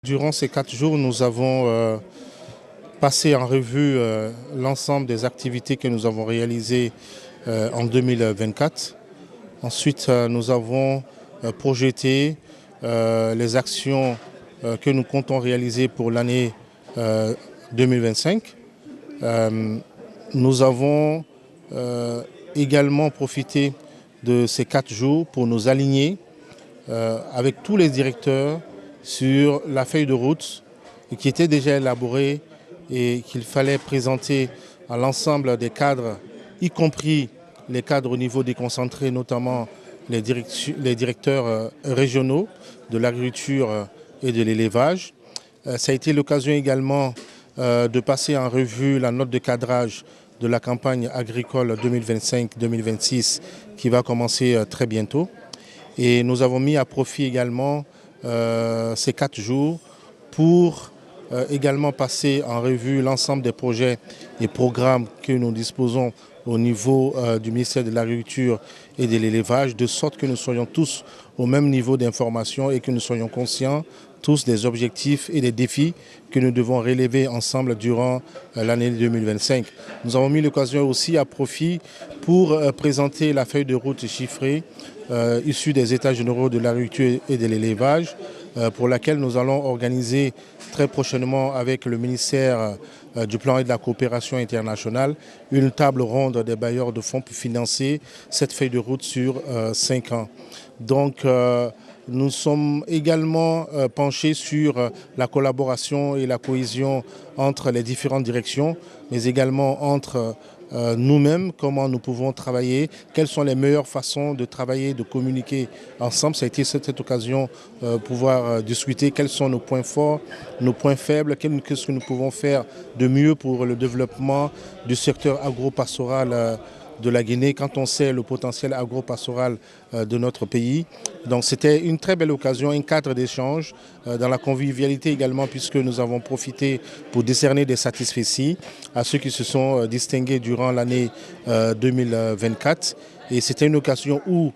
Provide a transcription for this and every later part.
Durant ces 4 jours, nous avons passé en revue l'ensemble des activités que nous avons réalisées en 2024. Ensuite, nous avons projeté les actions que nous comptons réaliser pour l'année 2025. Nous avons également profité de ces 4 jours pour nous aligner avec tous les directeurs sur la feuille de route qui était déjà élaborée et qu'il fallait présenter à l'ensemble des cadres, y compris les cadres au niveau déconcentré, notamment les directeurs régionaux de l'agriculture et de l'élevage. Ça a été l'occasion également de passer en revue la note de cadrage de la campagne agricole 2025-2026 qui va commencer très bientôt. Et nous avons mis à profit également ces 4 jours pour également passer en revue l'ensemble des projets et programmes que nous disposons au niveau du ministère de l'Agriculture et de l'Élevage, de sorte que nous soyons tous au même niveau d'information et que nous soyons conscients tous des objectifs et des défis que nous devons relever ensemble durant l'année 2025. Nous avons mis l'occasion aussi à profit pour présenter la feuille de route chiffrée issue des États généraux de l'agriculture et de l'élevage, pour laquelle nous allons organiser très prochainement avec le ministère du Plan et de la Coopération internationale une table ronde des bailleurs de fonds pour financer cette feuille de route sur 5 ans. Donc, nous sommes également penchés sur la collaboration et la cohésion entre les différentes directions, mais également entre nous-mêmes, comment nous pouvons travailler, quelles sont les meilleures façons de travailler, de communiquer ensemble. Ça a été cette occasion de pouvoir discuter quels sont nos points forts, nos points faibles, qu'est-ce que nous pouvons faire de mieux pour le développement du secteur agro-pastoral de la Guinée quand on sait le potentiel agro-pastoral de notre pays. Donc c'était une très belle occasion, un cadre d'échange dans la convivialité également, puisque nous avons profité pour décerner des satisfecits à ceux qui se sont distingués durant l'année 2024. Et c'était une occasion où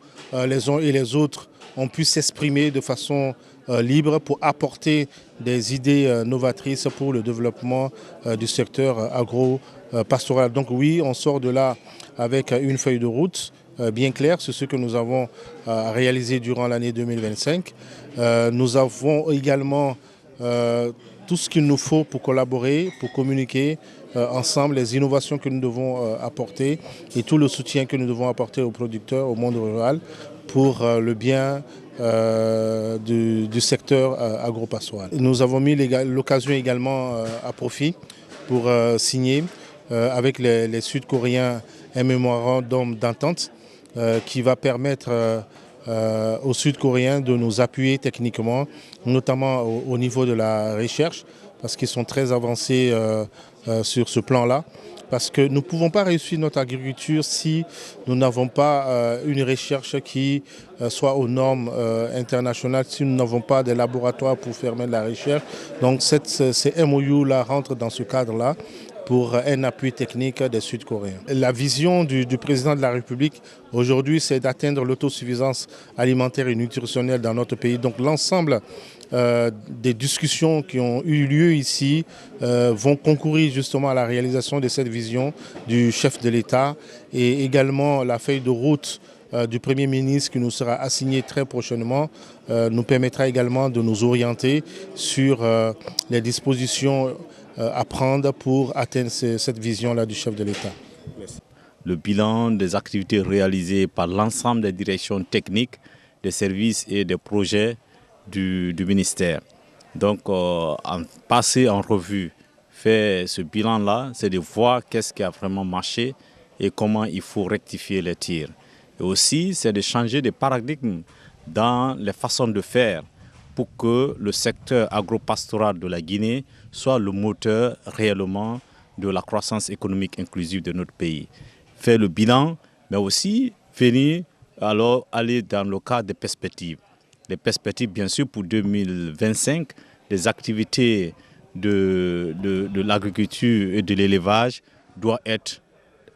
les uns et les autres ont pu s'exprimer de façon libre pour apporter des idées novatrices pour le développement du secteur agro-pastoral. Donc oui, on sort de là avec une feuille de route bien claire, c'est ce que nous avons réalisé durant l'année 2025. Nous avons également tout ce qu'il nous faut pour collaborer, pour communiquer ensemble, les innovations que nous devons apporter et tout le soutien que nous devons apporter aux producteurs, au monde rural pour le bien du secteur agro-pastoral. Nous avons mis l'occasion également à profit pour signer avec les Sud-Coréens un mémorandum d'entente qui va permettre aux Sud-Coréens de nous appuyer techniquement, notamment au niveau de la recherche, parce qu'ils sont très avancés sur ce plan-là. Parce que nous ne pouvons pas réussir notre agriculture si nous n'avons pas une recherche qui soit aux normes internationales, si nous n'avons pas des laboratoires pour faire de la recherche. Donc ces MOU-là rentrent dans ce cadre-là pour un appui technique des Sud-Coréens. La vision du président de la République aujourd'hui, c'est d'atteindre l'autosuffisance alimentaire et nutritionnelle dans notre pays. Donc l'ensemble des discussions qui ont eu lieu ici vont concourir justement à la réalisation de cette vision du chef de l'État et également la feuille de route du Premier ministre qui nous sera assignée très prochainement nous permettra également de nous orienter sur les dispositions à prendre pour atteindre cette vision-là du chef de l'État. Le bilan des activités réalisées par l'ensemble des directions techniques, des services et des projets du ministère. Donc, passer en revue, faire ce bilan-là, c'est de voir qu'est-ce qui a vraiment marché et comment il faut rectifier les tirs. Et aussi, c'est de changer de paradigme dans les façons de faire pour que le secteur agro-pastoral de la Guinée soit le moteur réellement de la croissance économique inclusive de notre pays. Faire le bilan, mais aussi venir alors aller dans le cadre des perspectives. Les perspectives, bien sûr, pour 2025, les activités de l'agriculture et de l'élevage doivent être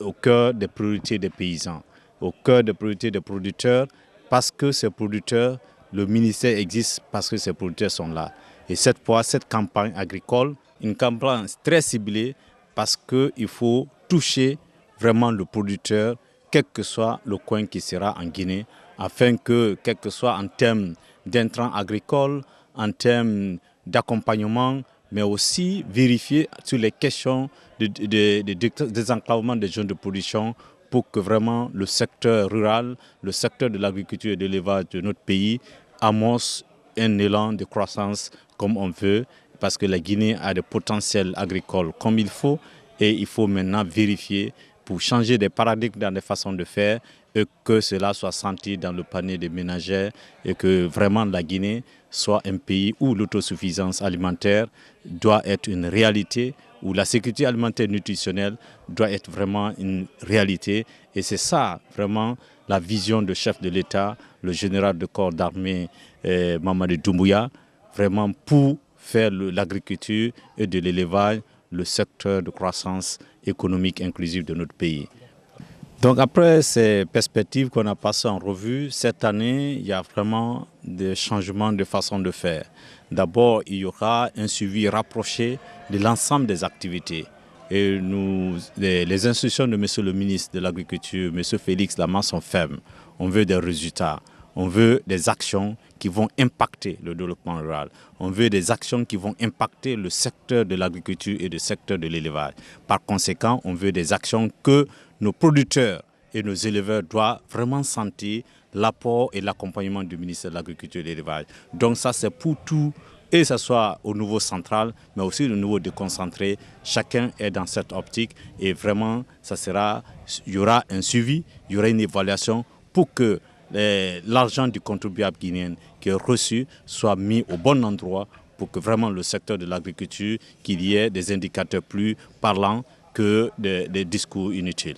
au cœur des priorités des paysans, au cœur des priorités des producteurs, parce que ces producteurs, le ministère existe parce que ces producteurs sont là. Et cette fois, cette campagne agricole, une campagne très ciblée parce qu'il faut toucher vraiment le producteur, quel que soit le coin qui sera en Guinée, afin que, quel que soit en termes d'intrants agricoles, en termes d'accompagnement, mais aussi vérifier sur les questions de désenclavement des zones de production pour que vraiment le secteur rural, le secteur de l'agriculture et de l'élevage de notre pays amorce un élan de croissance comme on veut, parce que la Guinée a des potentiels agricoles comme il faut, et il faut maintenant vérifier pour changer des paradigmes dans les façons de faire et que cela soit senti dans le panier des ménagères et que vraiment la Guinée soit un pays où l'autosuffisance alimentaire doit être une réalité, où la sécurité alimentaire nutritionnelle doit être vraiment une réalité. Et c'est ça vraiment la vision du chef de l'État, le général de corps d'armée Mamadou Doumbouya, vraiment pour faire l'agriculture et de l'élevage le secteur de croissance économique inclusive de notre pays. Donc après ces perspectives qu'on a passées en revue, cette année, il y a vraiment des changements de façon de faire. D'abord, il y aura un suivi rapproché de l'ensemble des activités. Et les instructions de M. le ministre de l'Agriculture, M. Félix Lama, sont fermes. On veut des résultats. On veut des actions qui vont impacter le développement rural. On veut des actions qui vont impacter le secteur de l'agriculture et le secteur de l'élevage. Par conséquent, on veut des actions que nos producteurs et nos éleveurs doivent vraiment sentir l'apport et l'accompagnement du ministère de l'Agriculture et de l'Élevage. Donc ça, c'est pour tout, et que ce soit au niveau central, mais aussi au niveau déconcentré. Chacun est dans cette optique et vraiment, il y aura un suivi, il y aura une évaluation pour que l'argent du contribuable guinéen qui est reçu soit mis au bon endroit pour que vraiment le secteur de l'agriculture, qu'il y ait des indicateurs plus parlants que des discours inutiles.